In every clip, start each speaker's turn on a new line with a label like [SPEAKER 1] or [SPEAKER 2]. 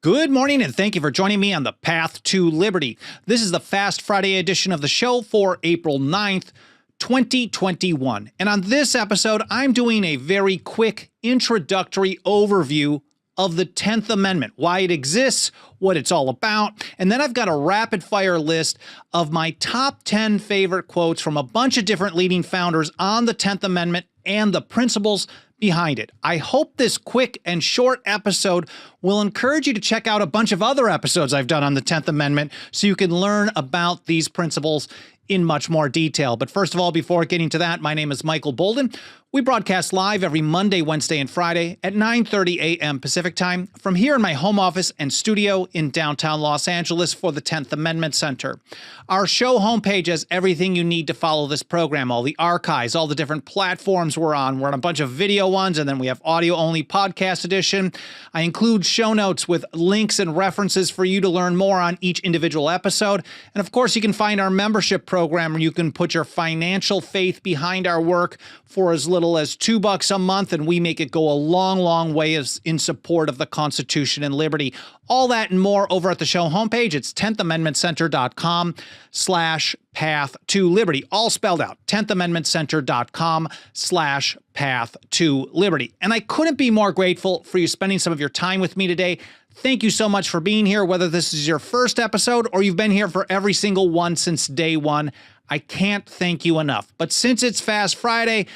[SPEAKER 1] Good morning, and thank you for joining me on the Path to Liberty. This is the Fast Friday edition of the show for April 9th, 2021. And on this episode, I'm doing a very quick introductory overview of the 10th Amendment, why it exists, what it's all about, and then I've got a rapid-fire list of my top 10 favorite quotes from a bunch of different leading founders on the 10th Amendment and the principles behind it. I hope this quick and short episode will encourage you to check out a bunch of other episodes I've done on the 10th Amendment so you can learn about these principles in much more detail. But first of all, before getting to that, my name is Michael Bolden. We broadcast live every Monday, Wednesday, and Friday at 9:30 a.m. Pacific Time from here in my home office and studio in downtown Los Angeles for the 10th Amendment Center. Our show homepage has everything you need to follow this program, all the archives, all the different platforms we're on. We're on a bunch of video ones, and then we have audio-only podcast edition. I include show notes with links and references for you to learn more on each individual episode. And of course, you can find our membership program where you can put your financial faith behind our work for as little as $2 a month, and we make it go a long, long way in support of the Constitution and liberty. All that and more over at the show homepage. It's 10thamendmentcenter.com/path to liberty, all spelled out. 10thamendmentcenter.com/path to liberty. And I couldn't be more grateful for you spending some of your time with me today. Thank you so much for being here, whether this is your first episode or you've been here for every single one since day one. I can't thank you enough. But since it's Fast Friday,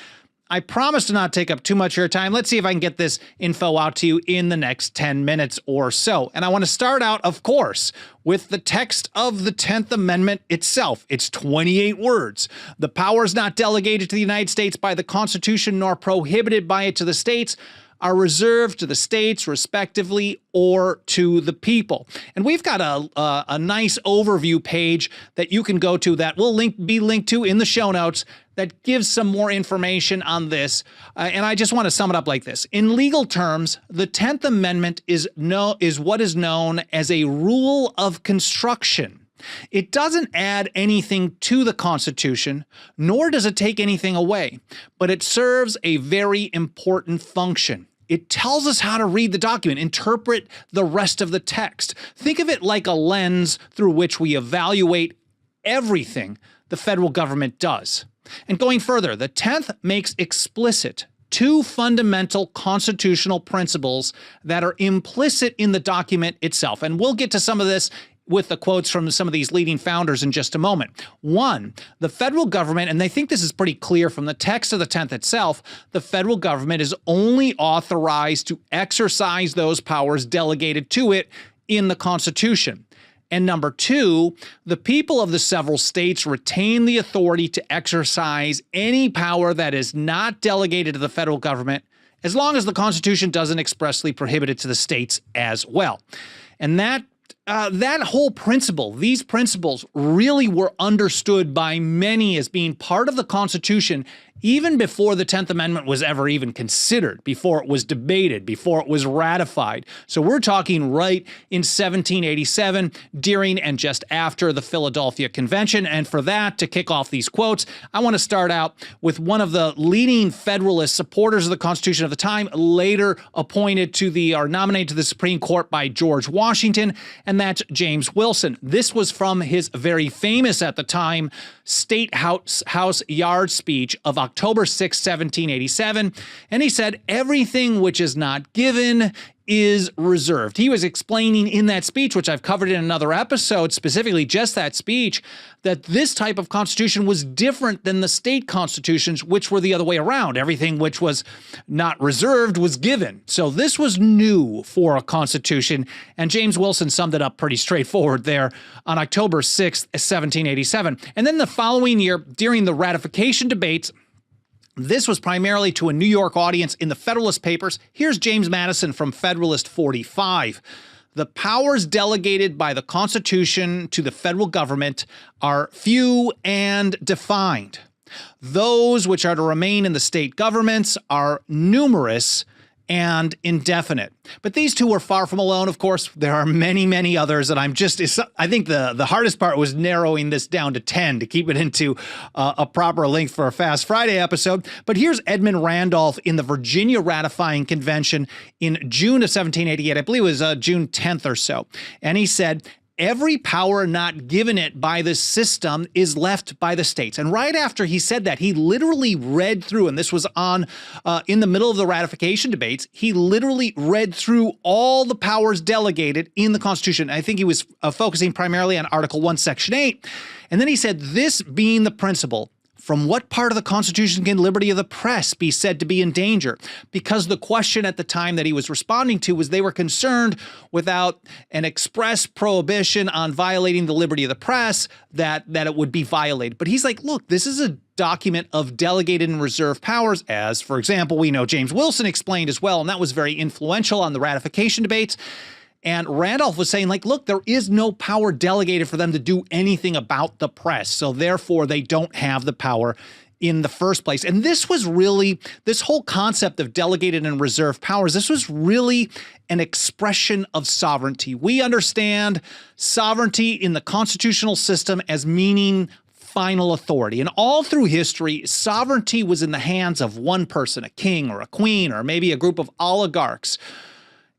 [SPEAKER 1] I promise to not take up too much of your time. Let's see if I can get this info out to you in the next 10 minutes or so. And I want to start out, of course, with the text of the 10th Amendment itself. It's 28 words. The powers not delegated to the United States by the Constitution nor prohibited by it to the states are reserved to the states, respectively, or to the people. And we've got a nice overview page that you can go to that will be linked to in the show notes that gives some more information on this. And I just want to sum it up like this. In legal terms, the 10th Amendment is what is known as a rule of construction. It doesn't add anything to the Constitution, nor does it take anything away, but it serves a very important function. It tells us how to read the document, interpret the rest of the text. Think of it like a lens through which we evaluate everything the federal government does. And going further, the 10th makes explicit two fundamental constitutional principles that are implicit in the document itself. And we'll get to some of this with the quotes from some of these leading founders in just a moment. One, the federal government, and they think this is pretty clear from the text of the 10th itself, the federal government is only authorized to exercise those powers delegated to it in the Constitution. And number two, the people of the several states retain the authority to exercise any power that is not delegated to the federal government, as long as the Constitution doesn't expressly prohibit it to the states as well. And that whole principle, these principles really were understood by many as being part of the Constitution even before the 10th Amendment was ever even considered, before it was debated, before it was ratified. So we're talking right in 1787, during and just after the Philadelphia Convention. And for that, to kick off these quotes, I want to start out with one of the leading Federalist supporters of the Constitution of the time, later appointed to or nominated to the Supreme Court by George Washington, and that's James Wilson. This was from his very famous, at the time, State House Yard speech of October 6, 1787, and he said, "Everything which is not given is reserved." He was explaining in that speech, which I've covered in another episode, specifically just that speech, that this type of constitution was different than the state constitutions, which were the other way around. Everything which was not reserved was given. So this was new for a constitution, and James Wilson summed it up pretty straightforward there on October 6th, 1787. And then the following year, during the ratification debates, this was primarily to a New York audience in the Federalist Papers. Here's James Madison from Federalist 45. "The powers delegated by the Constitution to the federal government are few and defined. Those which are to remain in the state governments are numerous and indefinite. But these two were far from alone. Of course, there are many, many others, and I think the hardest part was narrowing this down to 10 to keep it into a proper length for a Fast Friday episode. But here's Edmund Randolph in the Virginia Ratifying Convention in June of 1788. I believe it was June 10th or so. And he said, every power not given it by the system is left by the states. And right after he said that, he literally read through, and this was on in the middle of the ratification debates, he literally read through all the powers delegated in the Constitution. I think he was focusing primarily on Article 1, Section 8. And then he said, this being the principle, from what part of the Constitution can liberty of the press be said to be in danger? Because the question at the time that he was responding to was they were concerned without an express prohibition on violating the liberty of the press, that it would be violated. But he's like, look, this is a document of delegated and reserved powers, as, for example, we know James Wilson explained as well, and that was very influential on the ratification debates. And Randolph was saying, like, look, there is no power delegated for them to do anything about the press. So therefore, they don't have the power in the first place. And this was really, this whole concept of delegated and reserved powers, this was really an expression of sovereignty. We understand sovereignty in the constitutional system as meaning final authority. And all through history, sovereignty was in the hands of one person, a king or a queen, or maybe a group of oligarchs.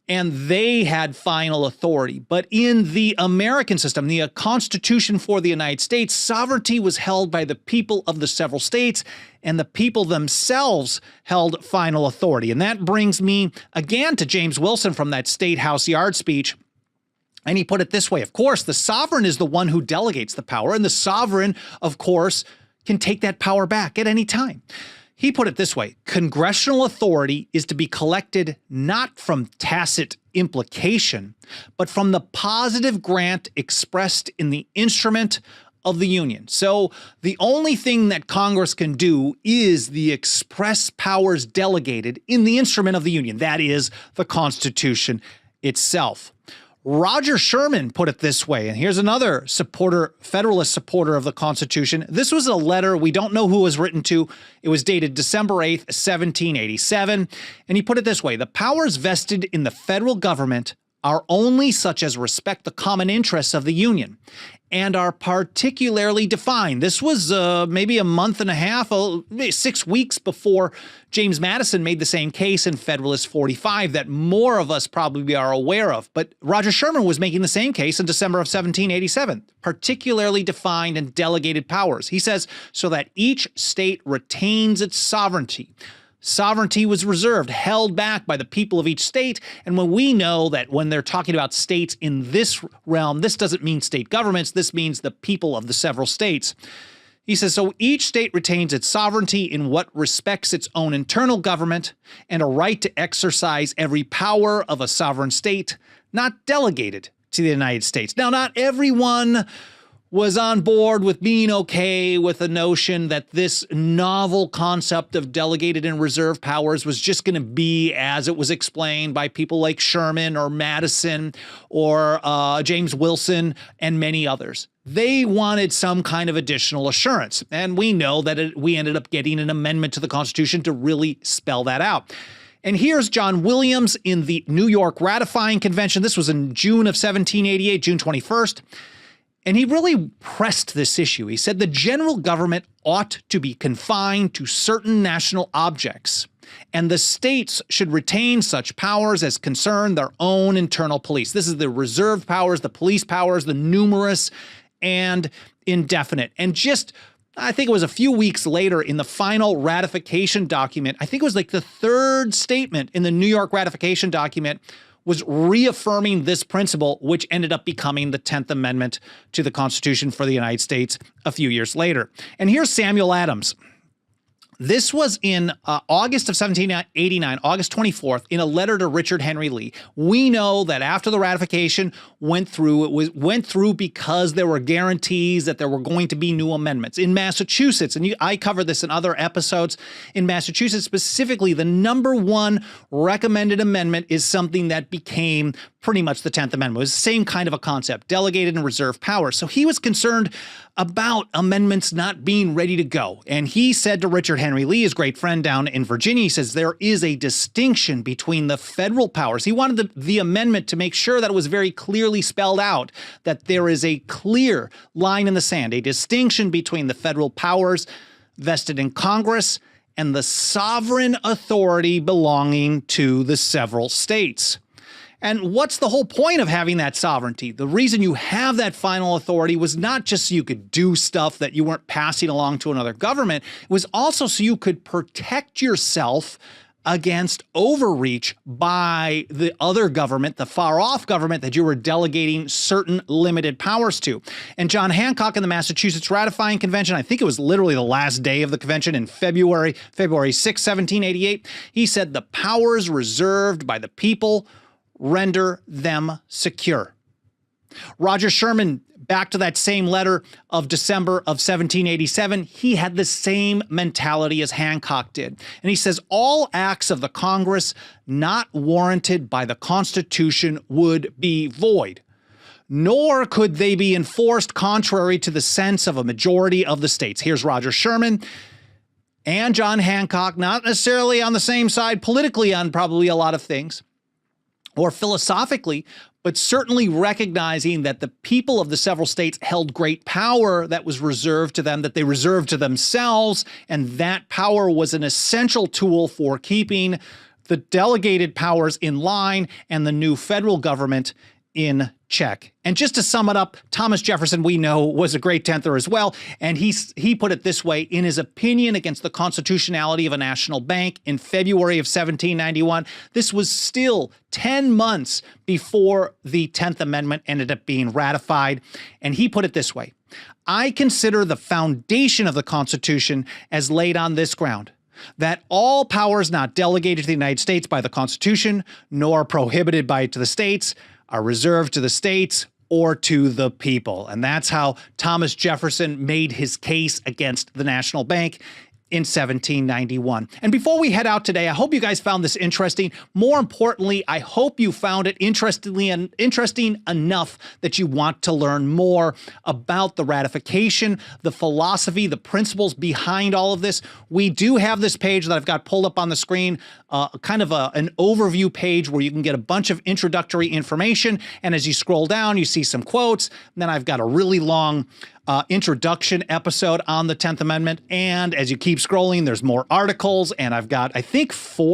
[SPEAKER 1] And they had final authority. But in the American system, the Constitution for the United States, sovereignty was held by the people of the several states, and the people themselves held final authority. And that brings me again to James Wilson from that State House Yard speech. And he put it this way: of course, the sovereign is the one who delegates the power, and the sovereign, of course, can take that power back at any time. He put it this way: congressional authority is to be collected not from tacit implication, but from the positive grant expressed in the instrument of the Union. So the only thing that Congress can do is the express powers delegated in the instrument of the Union, that is, the Constitution itself. Roger Sherman put it this way, and here's another Federalist supporter of the Constitution. This was a letter, we don't know who it was written to. It was dated December 8th, 1787, and he put it this way: the powers vested in the federal government are only such as respect the common interests of the Union and are particularly defined. This was maybe a month and a half, 6 weeks before James Madison made the same case in Federalist 45 that more of us probably are aware of. But Roger Sherman was making the same case in December of 1787, particularly defined and delegated powers. He says, so that each state retains its sovereignty. Sovereignty was reserved, held back by the people of each state. And when we know that when they're talking about states in this realm, this doesn't mean state governments, this means the people of the several states. He says, so each state retains its sovereignty in what respects its own internal government and a right to exercise every power of a sovereign state, not delegated to the United States. Now, not everyone was on board with being okay with the notion that this novel concept of delegated and reserved powers was just going to be as it was explained by people like Sherman or Madison or James Wilson and many others. They wanted some kind of additional assurance. And we know that we ended up getting an amendment to the Constitution to really spell that out. And here's John Williams in the New York Ratifying Convention. This was in June of 1788, June 21st. And he really pressed this issue. He said the general government ought to be confined to certain national objects, and the states should retain such powers as concern their own internal police. This is the reserved powers, the police powers, the numerous and indefinite. And just, I think it was a few weeks later in the final ratification document, I think it was like the third statement in the New York ratification document, was reaffirming this principle, which ended up becoming the 10th Amendment to the Constitution for the United States a few years later. And here's Samuel Adams. This was in August of 1789, August 24th, in a letter to Richard Henry Lee. We know that after the ratification went through, went through because there were guarantees that there were going to be new amendments. In Massachusetts, and I covered this in other episodes, in Massachusetts specifically, the number one recommended amendment is something that became pretty much the 10th Amendment. It was the same kind of a concept, delegated and reserved powers. So he was concerned about amendments not being ready to go. And he said to Richard Henry Henry Lee, his great friend down in Virginia. He says there is a distinction between the federal powers. He wanted the amendment to make sure that it was very clearly spelled out that there is a clear line in the sand, a distinction between the federal powers vested in Congress and the sovereign authority belonging to the several states. And what's the whole point of having that sovereignty? The reason you have that final authority was not just so you could do stuff that you weren't passing along to another government. It was also so you could protect yourself against overreach by the other government, the far-off government that you were delegating certain limited powers to. And John Hancock in the Massachusetts Ratifying Convention, I think it was literally the last day of the convention in February 6, 1788, he said the powers reserved by the people render them secure. Roger Sherman, back to that same letter of December of 1787, he had the same mentality as Hancock did. And he says, all acts of the Congress not warranted by the Constitution would be void, nor could they be enforced contrary to the sense of a majority of the states. Here's Roger Sherman and John Hancock, not necessarily on the same side politically on probably a lot of things, or philosophically, but certainly recognizing that the people of the several states held great power that was reserved to them, that they reserved to themselves, and that power was an essential tool for keeping the delegated powers in line and the new federal government in check. And just to sum it up, Thomas Jefferson, we know, was a great tenther as well. And he put it this way in his opinion against the constitutionality of a national bank in February of 1791. This was still 10 months before the 10th Amendment ended up being ratified. And he put it this way: I consider the foundation of the Constitution as laid on this ground, that all powers not delegated to the United States by the Constitution, nor prohibited by it to the states, are reserved to the states or to the people. And that's how Thomas Jefferson made his case against the national bank in 1791. And before we head out today, I hope you guys found this interesting. More importantly, I hope you found it interesting enough that you want to learn more about the ratification, the philosophy, the principles behind all of this. We do have this page that I've got pulled up on the screen, kind of an overview page where you can get a bunch of introductory information. And as you scroll down, you see some quotes. And then I've got a really long introduction episode on the 10th Amendment. And as you keep scrolling, there's more articles. And I've got, I think, 5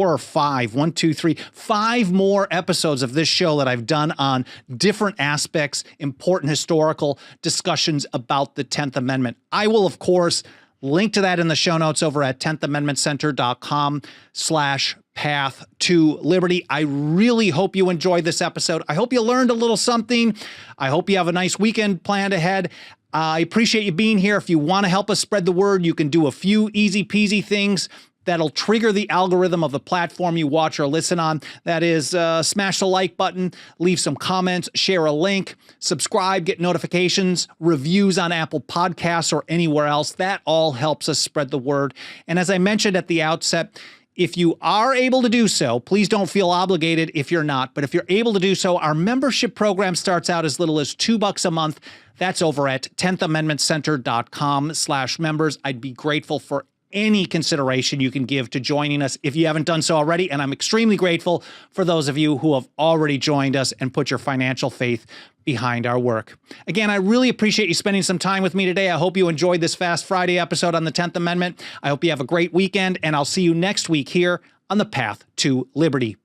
[SPEAKER 1] more episodes of this show that I've done on different aspects, important historical discussions about the 10th Amendment. I will, of course, link to that in the show notes over at 10thamendmentcenter.com/path to liberty. I really hope you enjoyed this episode. I hope you learned a little something. I hope you have a nice weekend planned ahead. I appreciate you being here. If you want to help us spread the word, you can do a few easy peasy things that'll trigger the algorithm of the platform you watch or listen on. That is, smash the like button, leave some comments, share a link, subscribe, get notifications, reviews on Apple Podcasts or anywhere else. That all helps us spread the word. And as I mentioned at the outset, if you are able to do so, please don't feel obligated if you're not. But if you're able to do so, our membership program starts out as little as $2 a month. That's over at 10thamendmentcenter.com/members. I'd be grateful for any consideration you can give to joining us if you haven't done so already. And I'm extremely grateful for those of you who have already joined us and put your financial faith behind our work. Again, I really appreciate you spending some time with me today. I hope you enjoyed this Fast Friday episode on the 10th Amendment. I hope you have a great weekend, and I'll see you next week here on the Path to Liberty.